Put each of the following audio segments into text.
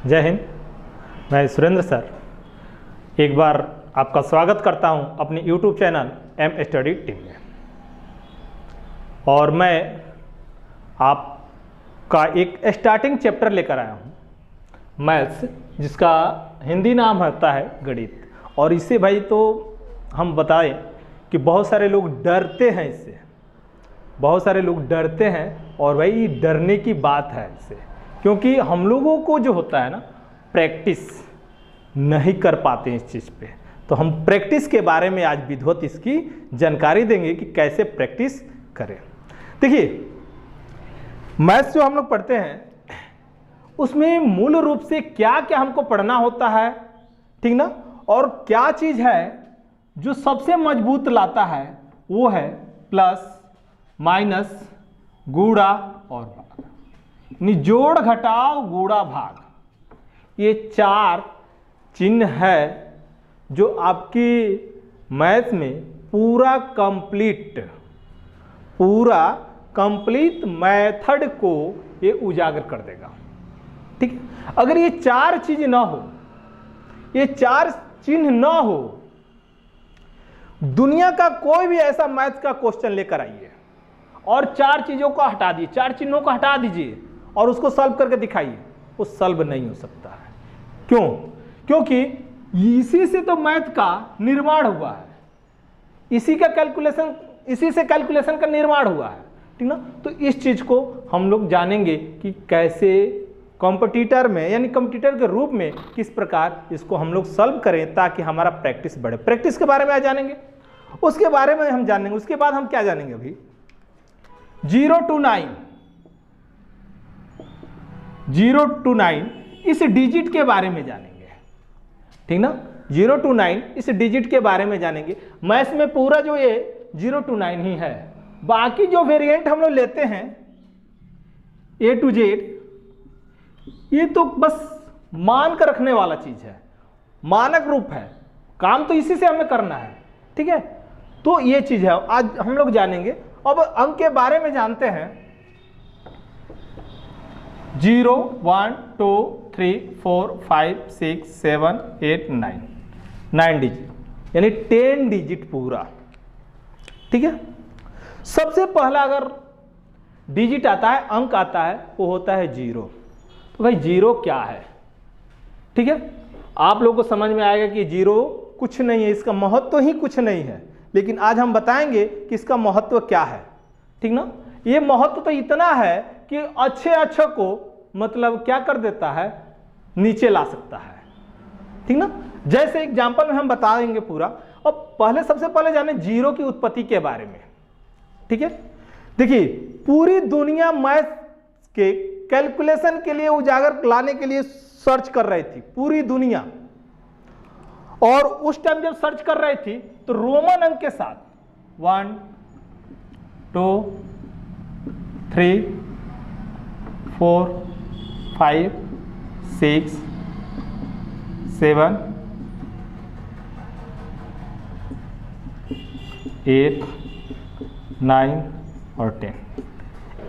जय हिंद। मैं सुरेंद्र सर एक बार आपका स्वागत करता हूं अपनी YouTube channel M study team में। और मैं आपका एक स्टार्टिंग चैप्टर लेकर आया हूं, मैथ्स, जिसका हिंदी नाम होता है गणित। और इससे भाई तो हम बताएं कि बहुत सारे लोग डरते हैं इससे, बहुत सारे लोग डरते हैं। और भाई डरने की बात है इससे, क्योंकि हम लोगों को जो होता है ना, प्रैक्टिस नहीं कर पाते हैं इस चीज़ पे। तो हम प्रैक्टिस के बारे में आज विधिवत इसकी जानकारी देंगे कि कैसे प्रैक्टिस करें। देखिए, मैथ्स जो हम लोग पढ़ते हैं उसमें मूल रूप से क्या क्या हमको पढ़ना होता है, ठीक ना। और क्या चीज़ है जो सबसे मजबूत लाता है, वो है प्लस माइनस गुणा और भाग, यानी जोड़ घटाव गुणा भाग। ये चार चिन्ह है जो आपकी मैथ में पूरा कंप्लीट मेथड को ये उजागर कर देगा, ठीक है। अगर ये चार चीज ना हो, ये चार चिन्ह ना हो, दुनिया का कोई भी ऐसा मैथ का क्वेश्चन लेकर आइए और चार चीजों को हटा दीजिए, चार चिन्हों को हटा दीजिए और उसको सॉल्व करके दिखाइए, वो सॉल्व नहीं हो सकता है। क्यों? क्योंकि इसी से तो मैथ का निर्माण हुआ है, इसी से कैलकुलेशन का निर्माण हुआ है, ठीक ना। तो इस चीज को हम लोग जानेंगे कि कैसे कॉम्पिटिटर में, यानी कॉम्पिटिटर के रूप में किस प्रकार इसको हम लोग सॉल्व करें ताकि हमारा प्रैक्टिस बढ़े। प्रैक्टिस के बारे में आज जानेंगे, उसके बारे में हम जानेंगे। उसके बाद हम क्या जानेंगे? अभी 0 to 9 इस डिजिट के बारे में जानेंगे, ठीक ना। 0 to 9 इस डिजिट के बारे में जानेंगे। मैथ्स में पूरा जो ये 0 to 9 ही है, बाकी जो वेरिएंट हम लोग लेते हैं A to Z, ये तो बस मान कर रखने वाला चीज है, मानक रूप है, काम तो इसी से हमें करना है, ठीक है। तो ये चीज है आज हम लोग जानेंगे। अब अंक के बारे में जानते हैं। 0 1 2 3 4 5 6 7 8 9 डिजिट, यानी 10 डिजिट पूरा, ठीक है। सबसे पहला अगर डिजिट आता है, अंक आता है, वो होता है 0। तो भाई 0 क्या है, ठीक है। आप लोगों को समझ में आएगा कि 0 कुछ नहीं है, इसका महत्व ही कुछ नहीं है। लेकिन आज हम बताएंगे कि इसका महत्व क्या है, ठीक ना। ये महत्व तो इतना है कि अच्छे को मतलब क्या कर देता है, नीचे ला सकता है, ठीक ना। जैसे एग्जांपल में हम बताएंगे पूरा। अब सबसे पहले जाने 0 की उत्पत्ति के बारे में, ठीक है। देखिए, पूरी दुनिया मैथ के कैलकुलेशन के लिए उजागर लाने के लिए सर्च कर रही थी, पूरी दुनिया। और उस टाइम जब सर्च कर रही थी तो रोमन अंक के साथ 1 2 3 4 5 6 7 8 9 और 10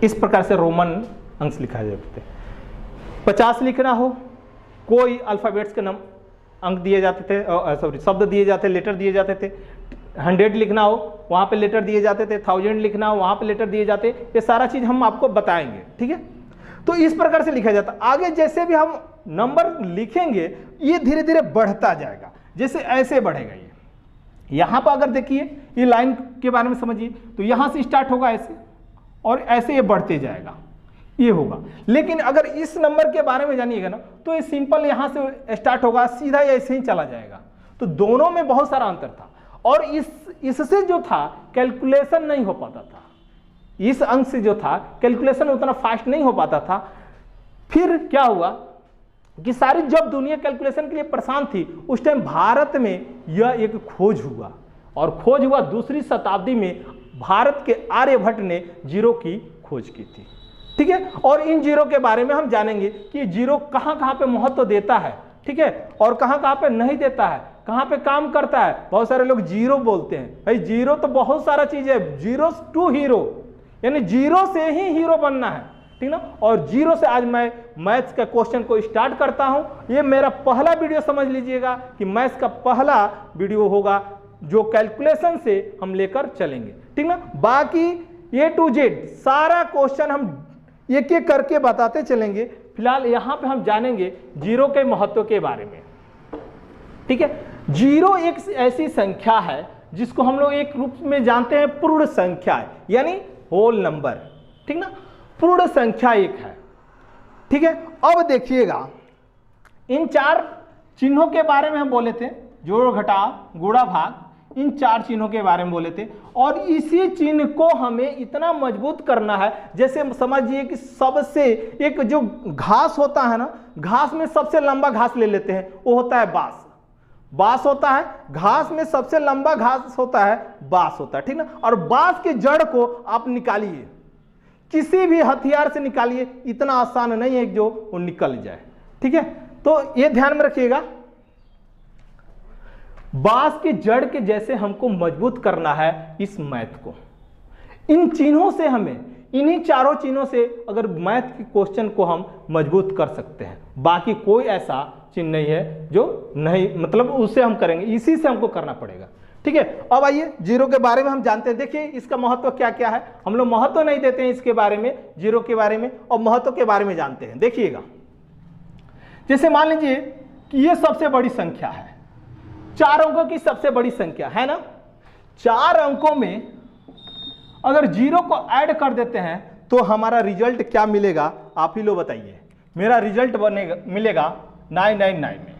इस प्रकार से रोमन अंक लिखा जाते थे। 50 लिखना हो, कोई अल्फाबेट्स के अंक दिए जाते थे, शब्द दिए जाते, लेटर दिए जाते थे। 100 लिखना हो, वहाँ पे लेटर दिए जाते थे। 1000 लिखना हो, वहाँ पे लेटर दिए जाते। ये सारा चीज़ हम आपको बताएंगे, ठीक है। तो इस प्रकार से लिखा जाता। आगे जैसे भी हम नंबर लिखेंगे, ये धीरे धीरे बढ़ता जाएगा, जैसे ऐसे बढ़ेगा। ये यहाँ पर अगर देखिए, ये लाइन के बारे में समझिए, तो यहाँ से स्टार्ट होगा ऐसे और ऐसे ये बढ़ते जाएगा, ये होगा। लेकिन अगर इस नंबर के बारे में जानिएगा ना, तो ये सिंपल यहाँ से स्टार्ट होगा, सीधा ऐसे ही चला जाएगा। तो दोनों में बहुत सारा अंतर था। और इससे जो था कैलकुलेशन नहीं हो पाता था, इस अंक से जो था कैलकुलेशन उतना फास्ट नहीं हो पाता था। फिर क्या हुआ कि सारी जब दुनिया कैलकुलेशन के लिए परेशान थी, उस टाइम भारत में यह एक खोज हुआ। और खोज हुआ 2री शताब्दी में, भारत के आर्यभट्ट ने 0 की खोज की थी, ठीक है। और इन 0 के बारे में हम जानेंगे कि 0 कहाँ कहाँ पे महत्व देता है, ठीक है, और कहाँ कहाँ पे नहीं देता है, कहाँ पे काम करता है। बहुत सारे लोग 0 बोलते हैं, भाई 0 तो बहुत सारा चीज है। 0 to हीरो, यानी 0 से ही हीरो बनना है, ठीक ना। और जीरो से आज मैं मैथ्स का क्वेश्चन को स्टार्ट करता हूं। ये मेरा पहला वीडियो समझ लीजिएगा कि मैथ्स का पहला वीडियो होगा जो कैलकुलेशन से हम लेकर चलेंगे, ठीक ना। बाकी A to Z सारा क्वेश्चन हम एक एक करके बताते चलेंगे। फिलहाल यहां पे हम जानेंगे जीरो के महत्व के बारे में, ठीक है। जीरो एक ऐसी संख्या है जिसको हम लोग एक रूप में जानते हैं पूर्ण संख्या, यानी होल नंबर, ठीक ना। पूर्ण संख्या एक है, ठीक है। अब देखिएगा इन चार चिन्हों के बारे में हम बोले थे, जोड़ घटाव गुणा भाग, इन चार चिन्हों के बारे में बोले थे। और इसी चिन्ह को हमें इतना मजबूत करना है, जैसे समझिए कि सबसे एक जो घास होता है ना, घास में सबसे लंबा घास ले लेते हैं, वो होता है बांस। बांस होता है, घास में सबसे लंबा घास होता है बांस होता है, ठीक ना। और बांस के जड़ को आप निकालिए, किसी भी हथियार से निकालिए, इतना आसान नहीं है जो वो निकल जाए, ठीक है। तो ये ध्यान में रखिएगा, बांस की जड़ के जैसे हमको मजबूत करना है इस मैथ को। इन चिन्हों से हमें, इन्हीं चारों चिन्हों से अगर मैथ के क्वेश्चन को हम मजबूत कर सकते हैं। बाकी कोई ऐसा चिन्ह नहीं है जो नहीं, मतलब उससे हम करेंगे, इसी से हमको करना पड़ेगा, ठीक है। अब आइए जीरो के बारे में हम जानते हैं। देखिए इसका महत्व क्या क्या है, हम लोग महत्व नहीं देते हैं इसके बारे में, जीरो के बारे में और महत्व के बारे में जानते हैं। देखिएगा जैसे मान लीजिए कि ये सबसे बड़ी संख्या है, 4 अंकों की सबसे बड़ी संख्या है ना। 4 अंकों में अगर जीरो को ऐड कर देते हैं तो हमारा रिजल्ट क्या मिलेगा, आप ही लोग बताइए। मेरा रिजल्ट बनेगा, मिलेगा 999 में,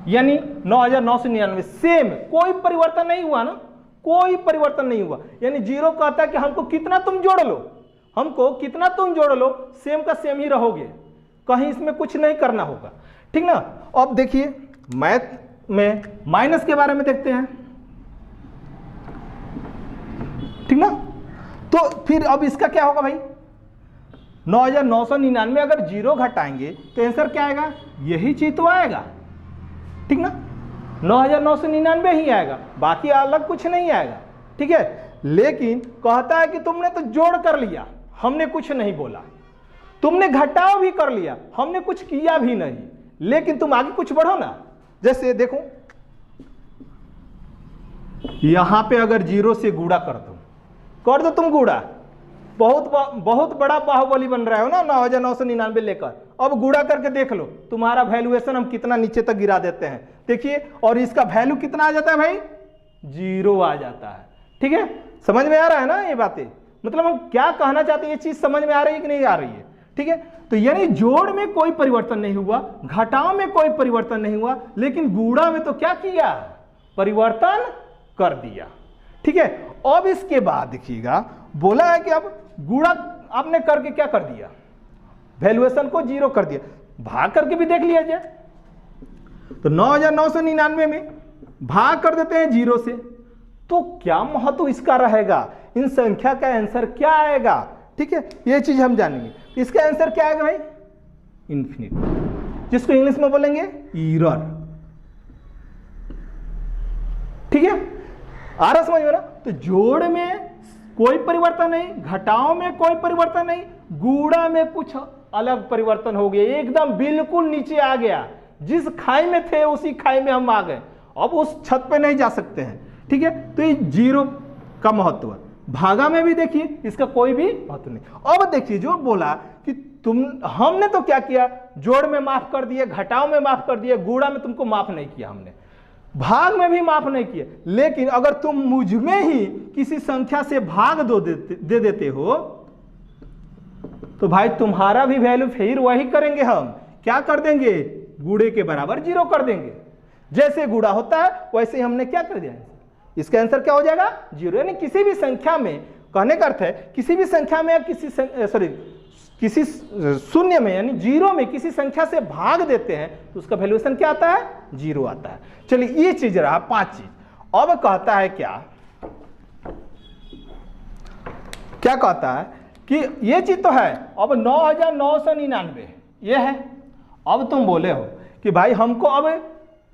यानी 9999। सेम, कोई परिवर्तन नहीं हुआ ना, कोई परिवर्तन नहीं हुआ। यानी जीरो कहता है कि हमको कितना तुम जोड़ लो, हमको कितना तुम जोड़ लो, सेम का सेम ही रहोगे, कहीं इसमें कुछ नहीं करना होगा, ठीक ना। अब देखिए मैथ में माइनस के बारे में देखते हैं, ठीक ना। तो फिर अब इसका क्या होगा भाई, 9999 अगर जीरो घटाएंगे तो आंसर क्या आएगा, यही चीज तो आएगा, ठीक ना। 9999 ही आएगा, बाकी अलग कुछ नहीं आएगा, ठीक है। लेकिन कहता है कि तुमने तो जोड़ कर लिया, हमने कुछ नहीं बोला, तुमने घटाव भी कर लिया, हमने कुछ किया भी नहीं, लेकिन तुम आगे कुछ बढ़ो ना। जैसे देखो यहां पे अगर जीरो से गुणा कर दो तुम गुणा, बहुत बड़ा बाहुबली बन रहा हो ना 9999 लेकर। अब गुणा करके देख लो तुम्हारा वैल्यूएशन हम कितना नीचे तक गिरा देते हैं, देखिए। और इसका वैल्यू कितना आ जाता है भाई, जीरो आ जाता है, ठीक है। समझ में आ रहा है ना ये बातें, मतलब हम क्या कहना चाहते हैं, ये चीज समझ में आ रही है कि नहीं आ रही है, ठीक है। तो यानी जोड़ में कोई परिवर्तन नहीं हुआ, घटाव में कोई परिवर्तन नहीं हुआ, लेकिन गुणा में तो क्या किया, परिवर्तन कर दिया, ठीक है। अब इसके बाद देखिएगा बोला है कि अब गुणा आपने करके क्या कर दिया, वैल्यूएशन को जीरो कर दिया, भाग करके भी देख लिया जाए। तो 9999 में भाग कर देते हैं जीरो से, तो क्या महत्व इसका रहेगा, इन संख्या का आंसर क्या आएगा, ठीक है। ये चीज हम जानेंगे। इसका आंसर क्या आएगा भाई, इन्फिनिट, जिसको इंग्लिश में बोलेंगे एरर, ठीक है। आ रहा समझ में ना। तो जोड़ में कोई परिवर्तन नहीं, घटाव में कोई परिवर्तन नहीं, गुणा में कुछ अलग परिवर्तन हो गया, एकदम बिल्कुल नीचे आ गया, जिस खाई में थे उसी खाई में हम आ गए, अब उस छत पे नहीं जा सकते हैं, ठीक है। तो ये जीरो का महत्व है। भागा में भी देखिए इसका कोई भी महत्व नहीं। अब देखिए जो बोला कि हमने तो क्या किया, जोड़ में माफ कर दिए, घटाव में माफ कर दिए, गुणा में तुमको माफ नहीं किया हमने, भाग में भी माफ नहीं किया। लेकिन अगर तुम मुझ में ही किसी संख्या से भाग दे देते हो तो भाई तुम्हारा भी वैल्यू फिर वही करेंगे, हम क्या कर देंगे, गुणे के बराबर जीरो कर देंगे। जैसे गुणा होता है वैसे ही हमने क्या कर दिया, इसका आंसर क्या हो जाएगा, जीरो। यानी किसी भी संख्या में, कहने का अर्थ है किसी भी संख्या में या किसी शून्य में यानी जीरो में किसी संख्या से भाग देते हैं तो उसका वैल्यूएशन क्या आता है, जीरो आता है। चलिए ये चीज रहा 5 चीज। अब कहता है क्या कहता है कि ये चीज तो है, अब 9999 ये है। अब तुम बोले हो कि भाई हमको अब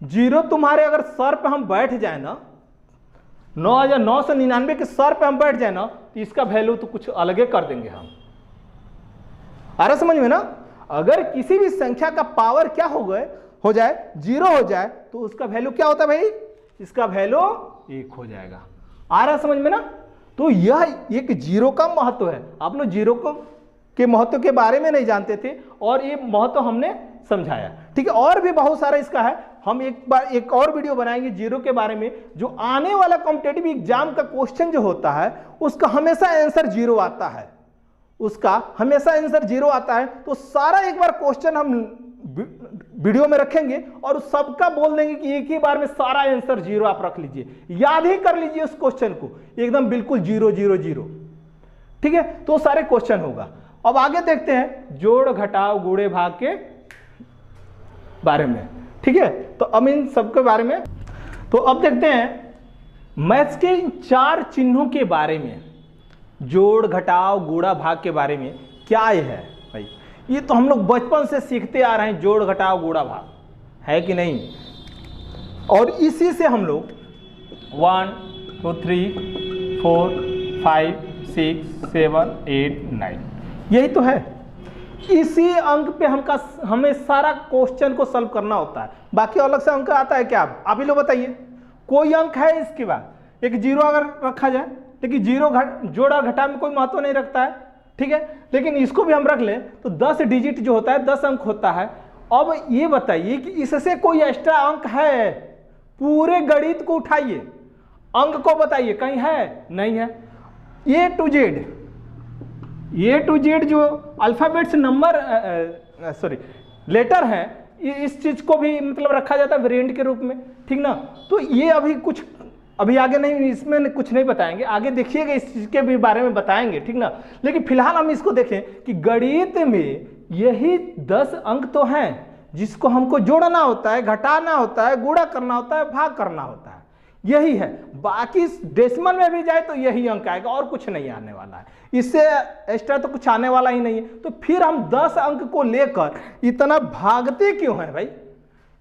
जीरो तुम्हारे अगर सर पे हम बैठ जाए ना, 9999 के सर पे हम बैठ जाए ना, तो इसका वैल्यू तो कुछ अलगे कर देंगे हम। आ रहा समझ में ना। अगर किसी भी संख्या का पावर क्या हो जाए 0 हो जाए तो उसका वैल्यू क्या होता है भाई, इसका वैल्यू 1 हो जाएगा। आ रहा समझ में ना। तो यह एक 0 का महत्व है। आप लोग 0 के महत्व के बारे में नहीं जानते थे और ये महत्व हमने समझाया, ठीक है। और भी बहुत सारा इसका है, हम एक और वीडियो बनाएंगे 0 के बारे में। जो आने वाला कॉम्पिटिटिव एग्जाम का क्वेश्चन जो होता है उसका हमेशा आंसर 0 आता है, उसका हमेशा आंसर 0 आता है। तो सारा एक बार क्वेश्चन हम वीडियो में रखेंगे और सबका बोल देंगे कि एक ही बार में सारा आंसर 0 आप रख लीजिए, याद ही कर लीजिए उस क्वेश्चन को एकदम बिल्कुल 0 0 0, ठीक है। तो सारे क्वेश्चन होगा। अब आगे देखते हैं जोड़ घटाव गुणे भाग के बारे में, ठीक है। तो अब इन सबके बारे में, तो अब देखते हैं मैथ्स के इन 4 चिन्हों के बारे में, जोड़ घटाव गुणा भाग के बारे में क्या ये है भाई। ये तो हम लोग बचपन से सीखते आ रहे हैं, जोड़ घटाव गुणा भाग, है कि नहीं। और इसी से हम लोग 1 2 3 4 5 6 7 8 9 यही तो है। इसी अंक पे हमें सारा क्वेश्चन को सॉल्व करना होता है। बाकी अलग से अंक आता है क्या, आप ही लोग बताइए। कोई अंक है इसके बाद एक 0 अगर रखा जाए, लेकिन 0 जोड़ा घटा में कोई महत्व नहीं रखता है, ठीक है। लेकिन इसको भी हम रख लें तो 10 डिजिट जो होता है 10 अंक होता है। अब ये बताइए कि इससे कोई एक्स्ट्रा अंक है, पूरे गणित को उठाइए, अंक को बताइए, कहीं है नहीं है। ए टू जेड जो अल्फाबेट्स नंबर लेटर है, इस चीज को भी मतलब रखा जाता है वेरिएंट के रूप में, ठीक ना। तो ये अभी आगे नहीं, इसमें कुछ नहीं बताएंगे, आगे देखिएगा इस चीज के भी बारे में बताएंगे, ठीक ना। लेकिन फिलहाल हम इसको देखें कि गणित में यही 10 अंक तो हैं जिसको हमको जोड़ना होता है, घटाना होता है, गुणा करना होता है, भाग करना होता है, यही है। बाकी डेसिमल में भी जाए तो यही अंक आएगा और कुछ नहीं आने वाला है, इससे एक्स्ट्रा तो कुछ आने वाला ही नहीं है। तो फिर हम 10 अंक को लेकर इतना भागते क्यों हैं भाई,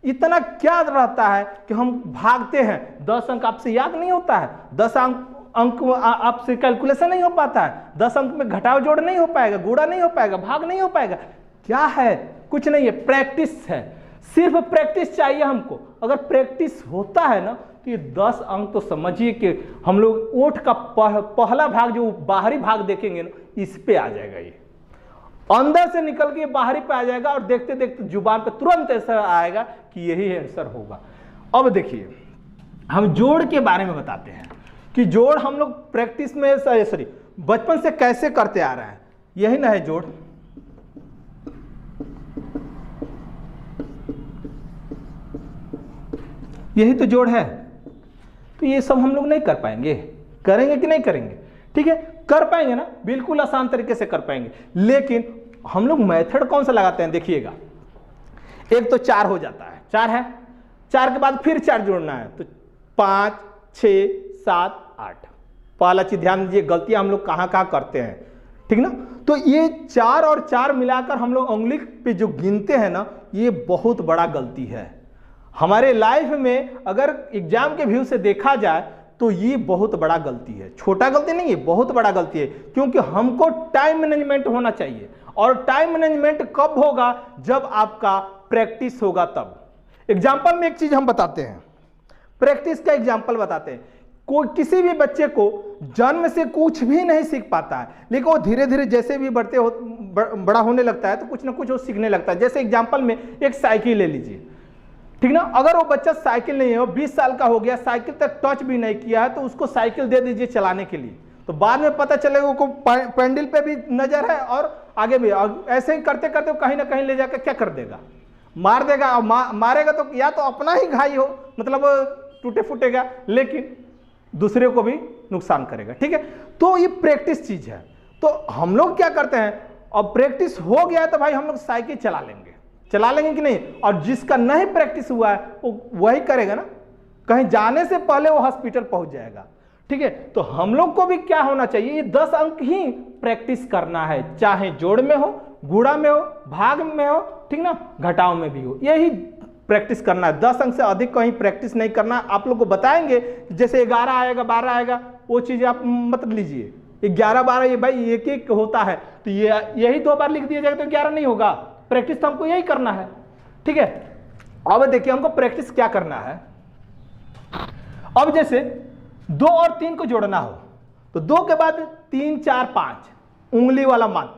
इतना क्या रहता है कि हम भागते हैं। 10 अंक आपसे याद नहीं होता है, 10 अंक आपसे कैलकुलेशन नहीं हो पाता है, 10 अंक में घटाव जोड़ नहीं हो पाएगा, गुणा नहीं हो पाएगा, भाग नहीं हो पाएगा, क्या है, कुछ नहीं है, प्रैक्टिस है। सिर्फ प्रैक्टिस चाहिए हमको। अगर प्रैक्टिस होता है ना तो ये 10 अंक तो समझिए कि हम लोग ओठ का पहला भाग जो बाहरी भाग देखेंगे ना, इस पे आ जाएगा, ये अंदर से निकल के बाहरी पे आ जाएगा और देखते देखते जुबान पे तुरंत ऐसा आएगा कि यही आंसर होगा। अब देखिए हम जोड़ के बारे में बताते हैं कि जोड़ हम लोग प्रैक्टिस में बचपन से कैसे करते आ रहे हैं। यही ना है जोड़, यही तो जोड़ है। तो ये सब हम लोग नहीं कर पाएंगे, करेंगे कि नहीं करेंगे, ठीक है। कर पाएंगे ना, बिल्कुल आसान तरीके से कर पाएंगे। लेकिन हम लोग मेथड कौन सा लगाते हैं, देखिएगा। एक तो 4 हो जाता है, 4 है, 4 के बाद फिर 4 जोड़ना है, तो 5 6 7 8। पहला चीज ध्यान दीजिए, गलतियां हम लोग कहाँ कहाँ करते हैं, ठीक ना। तो ये 4 और 4 मिलाकर हम लोग उंगली पे जो गिनते हैं ना, ये बहुत बड़ा गलती है हमारे लाइफ में। अगर एग्जाम के व्यू से देखा जाए तो ये बहुत बड़ा गलती है, छोटा गलती नहीं है, बहुत बड़ा गलती है। क्योंकि हमको टाइम मैनेजमेंट होना चाहिए, और टाइम मैनेजमेंट कब होगा, जब आपका प्रैक्टिस होगा तब। एग्जाम्पल में एक चीज हम बताते हैं, प्रैक्टिस का एग्जाम्पल बताते हैं। किसी भी बच्चे को जन्म से कुछ भी नहीं सीख पाता है, लेकिन वो धीरे धीरे जैसे भी बड़ा होने लगता है तो कुछ ना कुछ वो सीखने लगता है। जैसे एग्जाम्पल में एक साइकिल ले लीजिए, ठीक ना। अगर वो बच्चा साइकिल नहीं है, 20 साल का हो गया, साइकिल तक टच भी नहीं किया है, तो उसको साइकिल दे दीजिए चलाने के लिए, तो बाद में पता चलेगा वो पैंडल पे भी नजर है और आगे भी, ऐसे ही करते करते कहीं ना कहीं ले जाकर क्या कर देगा, मार देगा। मारेगा तो या तो अपना ही घाई हो, मतलब टूटे फूटेगा, लेकिन दूसरे को भी नुकसान करेगा, ठीक है। तो ये प्रैक्टिस चीज है। तो हम लोग क्या करते हैं, अब प्रैक्टिस हो गया है तो भाई हम लोग साइकिल चला लेंगे कि नहीं। और जिसका नहीं प्रैक्टिस हुआ है वो वही करेगा ना, कहीं जाने से पहले वो हॉस्पिटल पहुंच जाएगा, ठीक है। तो हम लोग को भी क्या होना चाहिए, ये 10 अंक ही प्रैक्टिस करना है, चाहे जोड़ में हो, गुणा में हो, भाग में हो, ठीक ना, घटाव में भी हो, यही प्रैक्टिस करना है। 10 अंक से अधिक कहीं प्रैक्टिस नहीं करना। आप लोग को बताएंगे जैसे 11 आएगा 12 आएगा, वो चीजें आप मत लीजिए। 11 12 ये भाई एक एक होता है, तो ये यही 2 बार लिख दिया जाएगा तो 11 नहीं होगा। प्रैक्टिस तो हमको यही करना है, ठीक है। अब देखिए हमको प्रैक्टिस क्या करना है। अब जैसे 2 और 3 को जोड़ना हो तो 2 के बाद 3 4 5 उंगली वाला मान,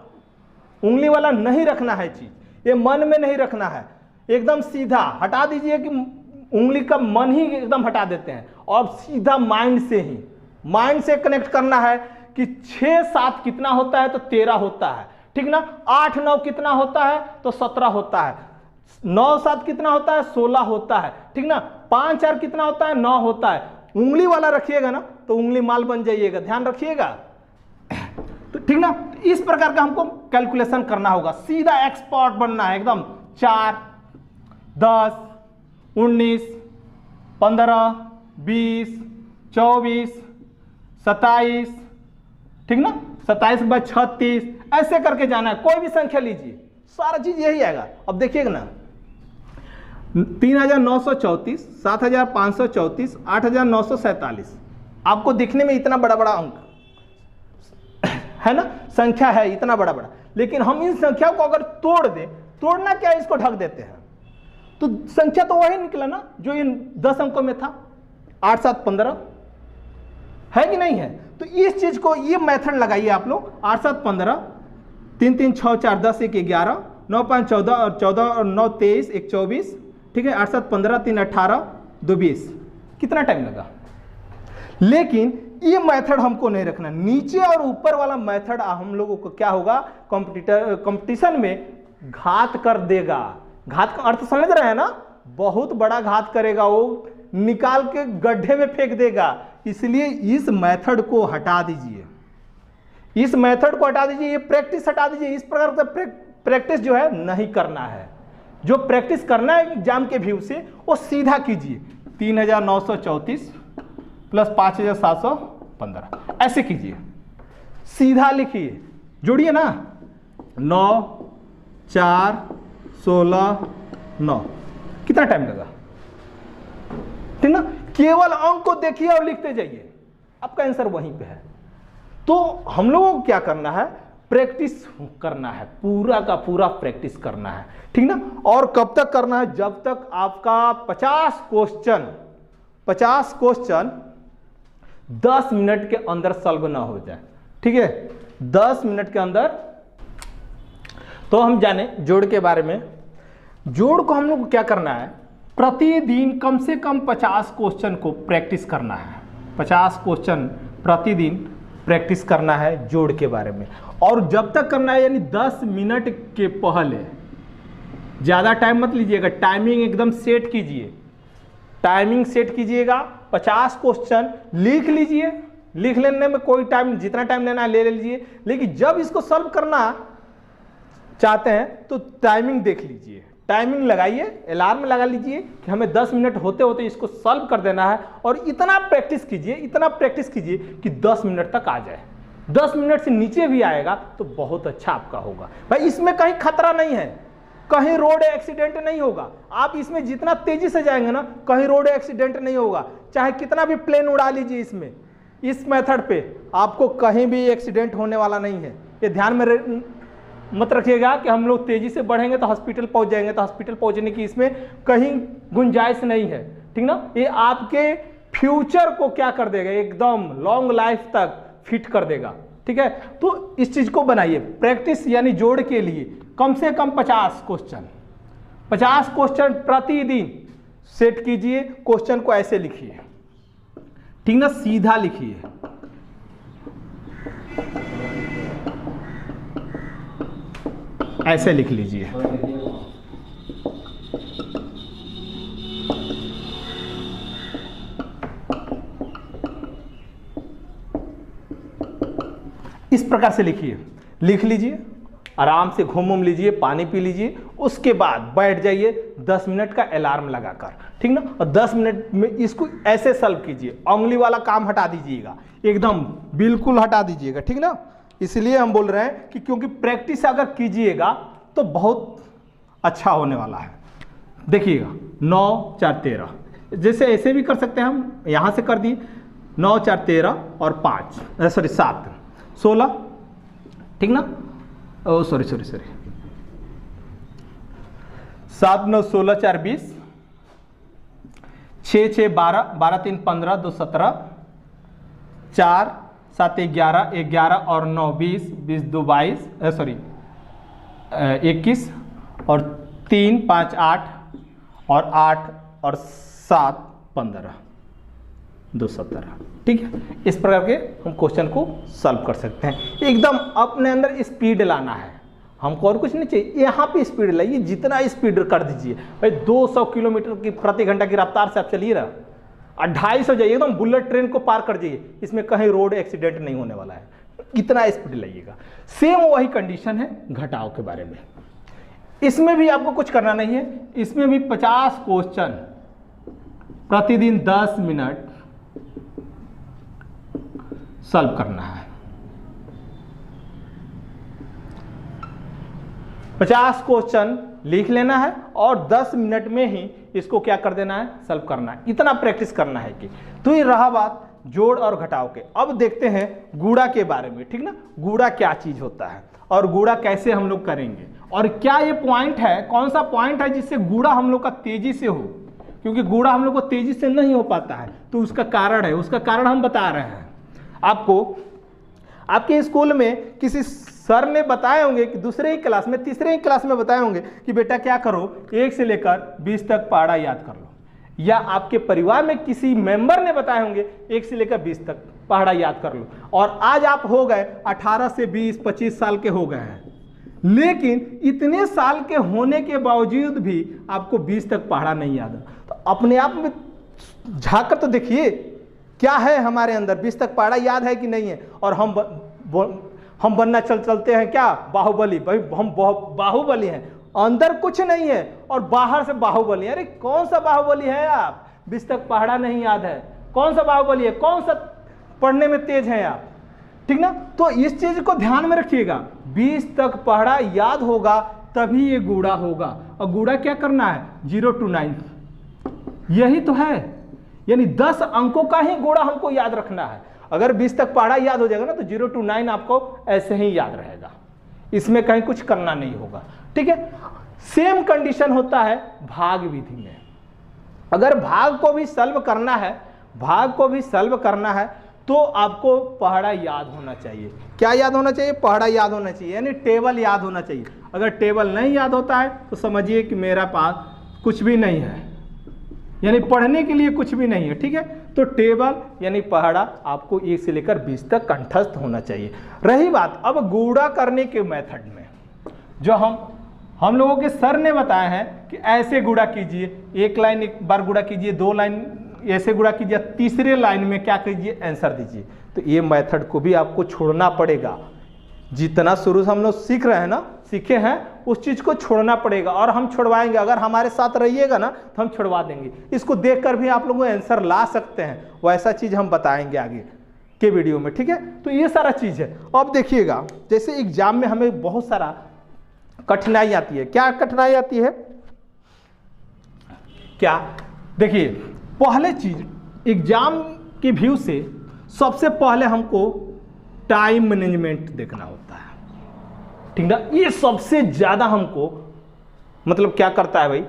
उंगली वाला नहीं रखना है चीज, ये मन में नहीं रखना है, एकदम सीधा हटा दीजिए कि उंगली का मन ही एकदम हटा देते हैं और सीधा माइंड से ही, माइंड से कनेक्ट करना है कि 6 7 कितना होता है तो 13 होता है, ठीक ना। 8 9 कितना होता है तो 17 होता है, 9 7 कितना होता है 16 होता है, ठीक ना। 5 4 कितना होता है 9 होता है। उंगली वाला रखिएगा ना तो उंगली माल बन जाइएगा, ध्यान रखिएगा, तो ठीक ना। इस प्रकार का हमको कैलकुलेशन करना होगा, सीधा एक्सपर्ट बनना है एकदम। 4 10 19 15 20 24 27, ठीक ना, 27 बाय 36 ऐसे करके जाना है। कोई भी संख्या लीजिए, सारा चीज यही आएगा। अब देखिएगा ना 3934, 7534, 8947, आपको दिखने में इतना बड़ा बड़ा अंक है ना, संख्या है इतना बड़ा बड़ा, लेकिन हम इन संख्याओं को अगर तोड़ दें, तोड़ना क्या है, इसको ढक देते हैं तो संख्या तो वही निकला ना जो इन 10 अंकों में था। 8 7 15 है कि नहीं है। तो इस चीज को, ये मेथड लगाइए आप लोग। 8 7 15, 3 3 6 4 10 1 11, 9 5 14 और 14 और 9 23 1 24, ठीक है। 8 7 15, 3 18, 2 20, कितना टाइम लगा। लेकिन ये मेथड हमको नहीं रखना, नीचे और ऊपर वाला मेथड हम लोगों को क्या होगा, कंपटीशन में घात कर देगा। घात का अर्थ समझ रहे हैं ना, बहुत बड़ा घात करेगा, वो निकाल के गड्ढे में फेंक देगा। इसलिए इस मेथड को हटा दीजिए, इस मेथड को हटा दीजिए, ये प्रैक्टिस हटा दीजिए। इस प्रकार का प्रैक्टिस जो है नहीं करना है। जो प्रैक्टिस करना है एग्जाम के व्यू से वो सीधा कीजिए। 3934 प्लस 5715 ऐसे कीजिए, सीधा लिखिए, जोड़िए ना। 9 4 16 9, कितना टाइम लगा, ठीक ना। केवल अंक को देखिए और लिखते जाइए, आपका आंसर वहीं पे है। तो हम लोगों को क्या करना है, प्रैक्टिस करना है, पूरा का पूरा प्रैक्टिस करना है, ठीक ना। और कब तक करना है, जब तक आपका 50 क्वेश्चन 10 मिनट के अंदर सॉल्व ना हो जाए, ठीक है। 10 मिनट के अंदर। तो हम जाने जोड़ के बारे में। जोड़ को हम लोग को क्या करना है, प्रतिदिन कम से कम 50 क्वेश्चन को प्रैक्टिस करना है। 50 क्वेश्चन प्रतिदिन प्रैक्टिस करना है जोड़ के बारे में। और जब तक करना है, यानी 10 मिनट के पहले, ज़्यादा टाइम मत लीजिएगा, टाइमिंग एकदम सेट कीजिए, टाइमिंग सेट कीजिएगा। 50 क्वेश्चन लिख लीजिए, लिख लेने में कोई टाइम, जितना टाइम लेना है ले लीजिए, लेकिन जब इसको सॉल्व करना चाहते हैं तो टाइमिंग देख लीजिए, टाइमिंग लगाइए, अलार्म लगा लीजिए कि हमें 10 मिनट होते होते इसको सॉल्व कर देना है। और इतना प्रैक्टिस कीजिए, इतना प्रैक्टिस कीजिए कि 10 मिनट तक आ जाए। 10 मिनट से नीचे भी आएगा तो बहुत अच्छा आपका होगा भाई। इसमें कहीं खतरा नहीं है, कहीं रोड एक्सीडेंट नहीं होगा। आप इसमें जितना तेजी से जाएंगे ना, कहीं रोड एक्सीडेंट नहीं होगा। चाहे कितना भी प्लेन उड़ा लीजिए, इसमें इस मेथड पे आपको कहीं भी एक्सीडेंट होने वाला नहीं है। ये ध्यान में मत रखिएगा कि हम लोग तेजी से बढ़ेंगे तो हॉस्पिटल पहुंच जाएंगे, तो हॉस्पिटल पहुंचने की इसमें कहीं गुंजाइश नहीं है, ठीक ना। ये आपके फ्यूचर को क्या कर देगा, एकदम लॉन्ग लाइफ तक फिट कर देगा, ठीक है। तो इस चीज को बनाइए, प्रैक्टिस यानी जोड़ के लिए कम से कम 50 क्वेश्चन प्रतिदिन सेट कीजिए। क्वेश्चन को ऐसे लिखिए, ठीक ना, सीधा लिखिए। ऐसे लिख लीजिए। इस प्रकार से लिखिए, लिख लीजिए, आराम से घूम लीजिए, पानी पी लीजिए, उसके बाद बैठ जाइए 10 मिनट का अलार्म लगाकर, ठीक ना। और 10 मिनट में इसको ऐसे सॉल्व कीजिए। उंगली वाला काम हटा दीजिएगा, एकदम बिल्कुल हटा दीजिएगा, ठीक ना। इसलिए हम बोल रहे हैं कि क्योंकि प्रैक्टिस अगर कीजिएगा तो बहुत अच्छा होने वाला है। देखिएगा 9 4 13, जैसे ऐसे भी कर सकते हैं हम, यहाँ से कर दिए 9 4 13 और 7 16, ठीक ना। ओ सॉरी 7 9 16 4 20, 6 6 12, 12 3 15, 2 17, 4 7 11, 11 और 9 20, 20 2 22, सॉरी 21 और 3 5 8 और 8 और 7 15, 2 17। ठीक है, इस प्रकार के हम क्वेश्चन को सॉल्व कर सकते हैं। एकदम अपने अंदर स्पीड लाना है हमको, और कुछ नहीं चाहिए। यहाँ पे स्पीड लाइए, जितना स्पीड कर दीजिए भाई। 200 किलोमीटर की प्रति घंटा की रफ्तार से आप चलिए ना, 250 जाइए, एकदम बुलेट ट्रेन को पार कर जाइए, इसमें कहीं रोड एक्सीडेंट नहीं होने वाला है। इतना स्पीड लाइएगा। सेम वही कंडीशन है घटाव के बारे में। इसमें भी आपको कुछ करना नहीं है, इसमें भी 50 क्वेश्चन प्रतिदिन 10 मिनट सॉल्व करना है। 50 क्वेश्चन लिख लेना है और 10 मिनट में ही इसको क्या कर देना है, सॉल्व करना है। इतना प्रैक्टिस करना है कि तो ये रहा बात जोड़ और घटाव के। अब देखते हैं गुणा के बारे में, ठीक ना। गुणा क्या चीज होता है और गुणा कैसे हम लोग करेंगे, और क्या ये पॉइंट है, कौन सा पॉइंट है जिससे गुणा हम लोग का तेजी से हो, क्योंकि गुणा हम लोग को तेजी से नहीं हो पाता है। तो उसका कारण है, उसका कारण हम बता रहे हैं आपको। आपके स्कूल में किसी सर ने बताए होंगे कि दूसरे ही क्लास में, तीसरे ही क्लास में बताए होंगे कि बेटा क्या करो, 1 से लेकर 20 तक पहाड़ा याद कर लो। या आपके परिवार में किसी मेंबर ने बताए होंगे 1 से लेकर 20 तक पहाड़ा याद कर लो। और आज आप हो गए 18 से 20 25 साल के हो गए हैं, लेकिन इतने साल के होने के बावजूद भी आपको 20 तक पहाड़ा नहीं याद है। तो अपने आप में झांक कर तो देखिए क्या है हमारे अंदर, 20 तक पहाड़ा याद है कि नहीं है। और हम बनना चलते हैं क्या, बाहुबली। भाई हम बाहुबली हैं, अंदर कुछ नहीं है और बाहर से बाहुबली। अरे कौन सा बाहुबली है आप, 20 तक पहाड़ा नहीं याद है, कौन सा बाहुबली है, कौन सा पढ़ने में तेज है आप, ठीक ना। तो इस चीज को ध्यान में रखिएगा, 20 तक पहाड़ा याद होगा तभी ये गुणा होगा। और गुणा क्या करना है, 0 to 9, यही तो है। यानी 10 अंकों का ही गुणा हमको याद रखना है। अगर 20 तक पहाड़ा याद हो जाएगा ना तो 0 to 9 आपको ऐसे ही याद रहेगा, इसमें कहीं कुछ करना नहीं होगा। ठीक है, सेम कंडीशन होता है भाग विधि में। अगर भाग को भी सॉल्व करना है, भाग को भी सॉल्व करना है तो आपको पहाड़ा याद होना चाहिए। क्या याद होना चाहिए, पहाड़ा याद होना चाहिए, यानी टेबल याद होना चाहिए। अगर टेबल नहीं याद होता है तो समझिए कि मेरा पास कुछ भी नहीं है, यानी पढ़ने के लिए कुछ भी नहीं है। ठीक है, तो टेबल यानी पहाड़ा आपको 1 से लेकर 20 तक कंठस्थ होना चाहिए। रही बात अब गुणा करने के मेथड में, जो हम लोगों के सर ने बताया है कि ऐसे गुणा कीजिए, 1 लाइन एक बार गुणा कीजिए, 2 लाइन ऐसे गुणा कीजिए, तीसरे लाइन में क्या कीजिए, आंसर दीजिए। तो ये मेथड को भी आपको छोड़ना पड़ेगा। जितना शुरू से हम लोग सीख रहे हैं ना, सीखे हैं, उस चीज को छोड़ना पड़ेगा और हम छुड़वाएंगे। अगर हमारे साथ रहिएगा ना तो हम छुड़वा देंगे। इसको देखकर भी आप लोग आंसर ला सकते हैं, वैसा चीज हम बताएंगे आगे के वीडियो में। ठीक है, तो ये सारा चीज है। अब देखिएगा, जैसे एग्जाम में हमें बहुत सारा कठिनाई आती है। क्या कठिनाई आती है, क्या, देखिए पहले चीज एग्जाम के व्यू से सबसे पहले हमको टाइम मैनेजमेंट देखना होता है, ठीक ना। ये सबसे ज्यादा हमको मतलब क्या करता है भाई,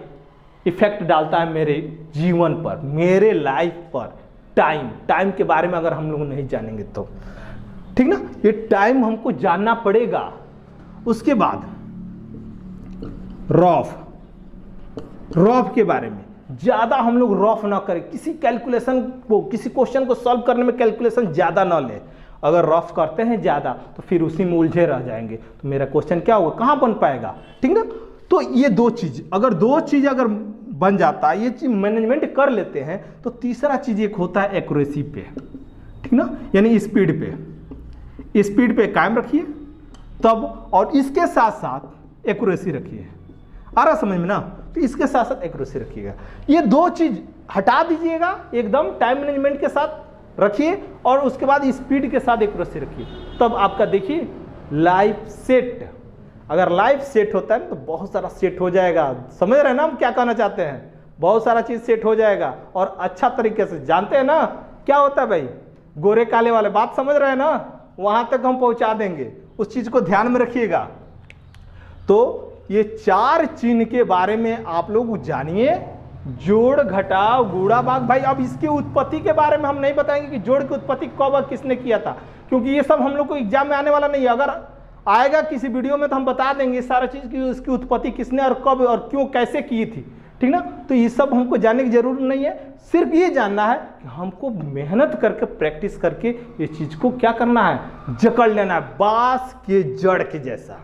इफेक्ट डालता है मेरे जीवन पर, मेरे लाइफ पर। टाइम के बारे में अगर हम लोग नहीं जानेंगे तो, ठीक ना, ये टाइम हमको जानना पड़ेगा। उसके बाद रफ के बारे में ज्यादा हम लोग रफ ना करें, किसी कैलकुलेशन को, किसी क्वेश्चन को सॉल्व करने में कैलकुलेशन ज्यादा ना ले। अगर रफ करते हैं ज्यादा तो फिर उसी में उलझे रह जाएंगे, तो मेरा क्वेश्चन क्या होगा, कहां बन पाएगा, ठीक ना। तो ये दो चीज अगर बन जाता है, ये चीज मैनेजमेंट कर लेते हैं, तो तीसरा चीज एक होता है एक्यूरेसी पे, ठीक ना, यानी स्पीड पे कायम रखिए तब, और इसके साथ साथ एक्यूरेसी रखिए। आ रहा समझ में ना, तो इसके साथ साथ एक्यूरेसी रखिएगा। ये दो चीज हटा दीजिएगा, एकदम टाइम मैनेजमेंट के साथ रखिए और उसके बाद स्पीड के साथ एक्यूरेसी रखिए, तब आपका देखिए लाइफ सेट। अगर लाइफ सेट होता है तो बहुत सारा सेट हो जाएगा। समझ रहे हैं ना हम क्या कहना चाहते हैं, बहुत सारा चीज सेट हो जाएगा और अच्छा तरीके से। जानते हैं ना क्या होता है भाई, गोरे काले वाले बात समझ रहे हैं ना, वहां तक हम पहुंचा देंगे। उस चीज को ध्यान में रखिएगा, तो ये 4 चिन्ह के बारे में आप लोग जानिए। जोड़, घटाव, गुणा, भाग। भाई अब इसकी उत्पत्ति के बारे में हम नहीं बताएंगे कि जोड़ की उत्पत्ति कब और किसने किया था, क्योंकि ये सब हम लोग को एग्जाम में आने वाला नहीं है। अगर आएगा किसी वीडियो में तो हम बता देंगे सारा चीज़ की उसकी उत्पत्ति किसने और कब और क्यों कैसे की थी, ठीक ना। तो ये सब हमको जानने की जरूरत नहीं है, सिर्फ ये जानना है कि हमको मेहनत करके प्रैक्टिस करके ये चीज़ को क्या करना है, जकड़ लेना है। बांस के जड़ के जैसा,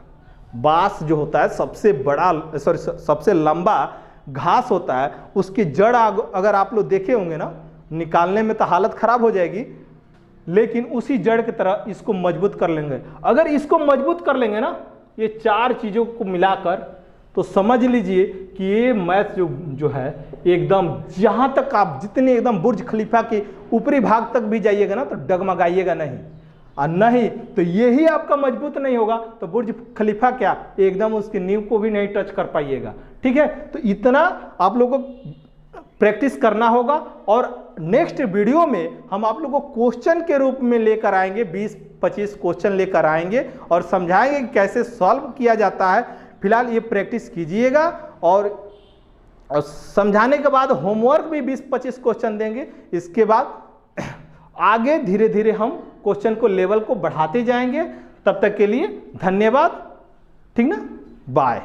बांस जो होता है सबसे बड़ा सबसे लंबा घास होता है, उसकी जड़ अगर आप लोग देखे होंगे ना, निकालने में तो हालत खराब हो जाएगी, लेकिन उसी जड़ की तरह इसको मजबूत कर लेंगे। अगर इसको मजबूत कर लेंगे ना, ये 4 चीज़ों को मिलाकर, तो समझ लीजिए कि ये मैथ जो है एकदम, जहाँ तक आप जितने एकदम बुर्ज खलीफा के ऊपरी भाग तक भी जाइएगा ना तो डगमगाइएगा नहीं, और नहीं तो यही आपका मजबूत नहीं होगा तो बुर्ज खलीफा क्या एकदम उसकी नींव को भी नहीं टच कर पाइएगा, ठीक है। तो इतना आप लोगों को प्रैक्टिस करना होगा, और नेक्स्ट वीडियो में हम आप लोगों को क्वेश्चन के रूप में लेकर आएंगे, 20-25 क्वेश्चन लेकर आएंगे और समझाएंगे कि कैसे सॉल्व किया जाता है। फिलहाल ये प्रैक्टिस कीजिएगा, और समझाने के बाद होमवर्क भी 20-25 क्वेश्चन देंगे। इसके बाद आगे धीरे धीरे हम क्वेश्चन को लेवल को बढ़ाते जाएंगे। तब तक के लिए धन्यवाद, ठीक ना, बाय।